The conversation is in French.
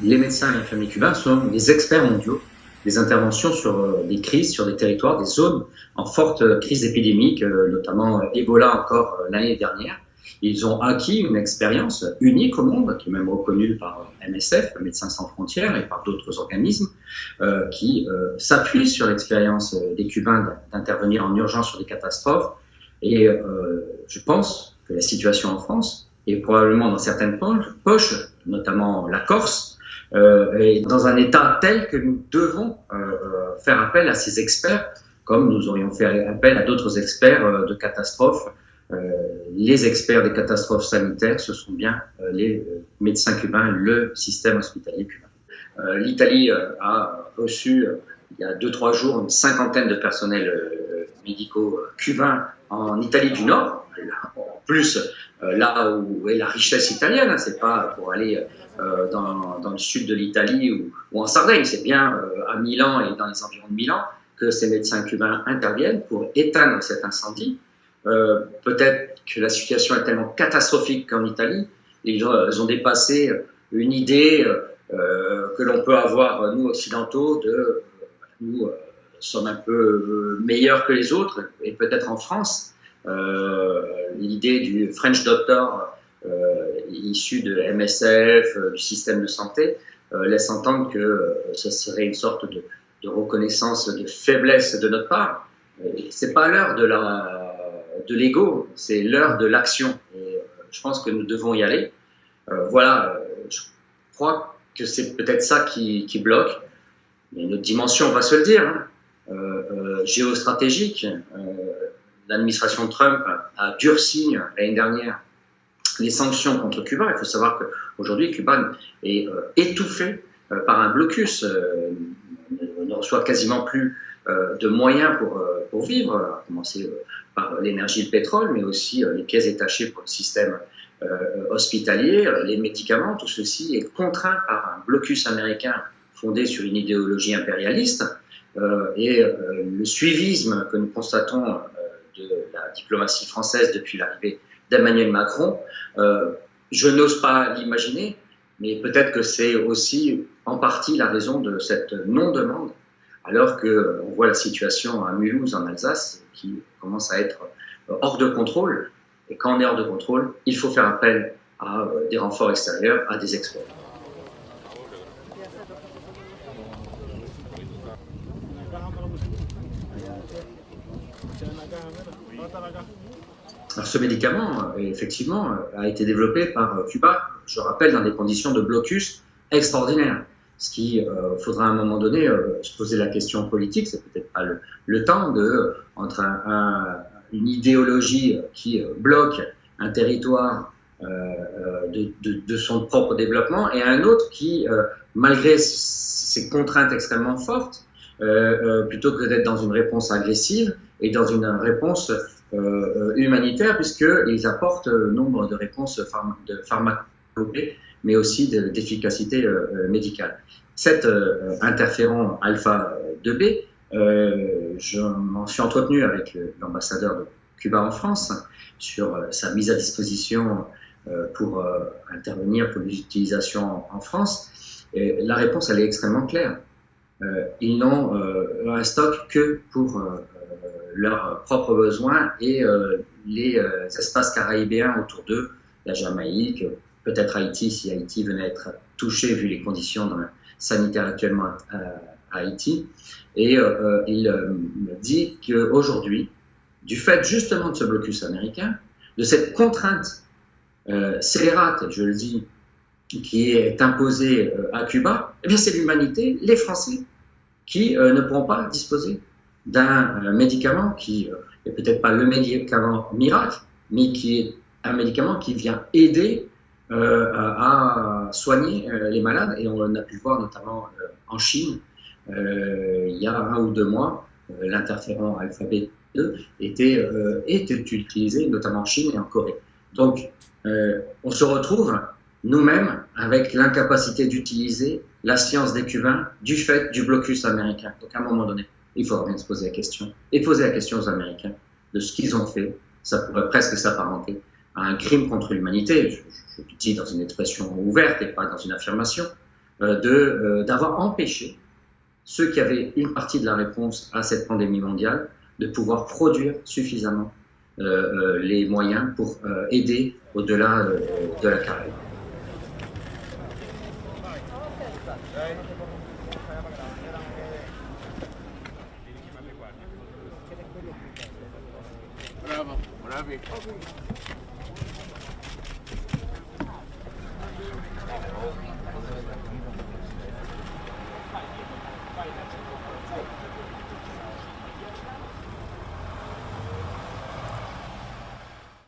les médecins et infirmiers cubains sont les experts mondiaux des interventions sur des crises, sur des territoires, des zones en forte crise épidémique, notamment Ebola encore l'année dernière. Ils ont acquis une expérience unique au monde, qui est même reconnue par MSF, Médecins sans frontières, et par d'autres organismes, qui s'appuient sur l'expérience des Cubains d'intervenir en urgence sur des catastrophes. Et je pense que la situation en France, et probablement dans certaines poches, notamment la Corse, est dans un état tel que nous devons faire appel à ces experts, comme nous aurions fait appel à d'autres experts de catastrophes. Les experts des catastrophes sanitaires, ce sont bien les médecins cubains, le système hospitalier cubain. L'Italie a reçu, il y a 2-3 jours, une cinquantaine de personnels médicaux cubains en Italie du Nord. En plus, là où est la richesse italienne, c'est pas pour aller dans le sud de l'Italie ou en Sardaigne, c'est bien à Milan et dans les environs de Milan que ces médecins cubains interviennent pour éteindre cet incendie. Peut-être que la situation est tellement catastrophique qu'en Italie, ils ont dépassé une idée que l'on peut avoir, nous occidentaux, de nous sommes un peu meilleurs que les autres, et peut-être en France, l'idée du French Doctor issu de MSF, du système de santé, laisse entendre que ce serait une sorte de reconnaissance de faiblesse de notre part. C'est pas l'heure de l'ego, c'est l'heure de l'action. Et je pense que nous devons y aller. Voilà, je crois que c'est peut-être ça qui bloque. Il y a une autre dimension, on va se le dire, géostratégique. L'administration Trump a durci l'année dernière les sanctions contre Cuba. Il faut savoir qu'aujourd'hui, Cuba est étouffé par un blocus, ne reçoit quasiment plus de moyens pour vivre, à commencer par l'énergie et le pétrole, mais aussi les pièces détachées pour le système hospitalier, les médicaments. Tout ceci est contraint par un blocus américain fondé sur une idéologie impérialiste, et le suivisme que nous constatons de la diplomatie française depuis l'arrivée d'Emmanuel Macron, je n'ose pas l'imaginer, mais peut-être que c'est aussi en partie la raison de cette non-demande, alors qu'on voit la situation à Mulhouse en Alsace qui commence à être hors de contrôle. Et quand on est hors de contrôle, il faut faire appel à des renforts extérieurs, à des experts. Alors, ce médicament, effectivement, a été développé par Cuba, je rappelle, dans des conditions de blocus extraordinaires. Ce qui faudra à un moment donné se poser la question politique, c'est peut-être pas le temps entre une idéologie qui bloque un territoire de son propre développement et un autre qui, malgré ces contraintes extrêmement fortes, plutôt que d'être dans une réponse agressive et dans une réponse humanitaire, puisqu'ils apportent nombre de réponses de pharmacopée, mais aussi d'efficacité médicale. Cet interféron alpha-2B, je m'en suis entretenu avec l'ambassadeur de Cuba en France sur sa mise à disposition pour intervenir pour l'utilisation en France. Et la réponse, elle est extrêmement claire. Ils n'ont un stock que pour leurs propres besoins et les espaces caraïbéens autour d'eux, la Jamaïque, peut-être Haïti, si Haïti venait à être touché vu les conditions sanitaires actuellement à Haïti. Et il me dit qu'aujourd'hui, du fait justement de ce blocus américain, de cette contrainte scélérate, je le dis, qui est imposée à Cuba, eh bien c'est l'humanité, les Français, qui ne pourront pas disposer d'un médicament qui n'est peut-être pas le médicament miracle, mais qui est un médicament qui vient aider à soigner les malades. Et on a pu le voir notamment en Chine, il y a 1 ou 2 mois, l'interféron alpha-2 était utilisé notamment en Chine et en Corée. Donc on se retrouve nous-mêmes avec l'incapacité d'utiliser la science des Cubains du fait du blocus américain. Donc à un moment donné, il faudra bien se poser la question et poser la question aux Américains de ce qu'ils ont fait. Ça pourrait presque s'apparenter à un crime contre l'humanité. Je le dis dans une expression ouverte et pas dans une affirmation. d'avoir empêché ceux qui avaient une partie de la réponse à cette pandémie mondiale de pouvoir produire suffisamment les moyens pour aider au-delà de la Caraïbe. Bravo, bravi.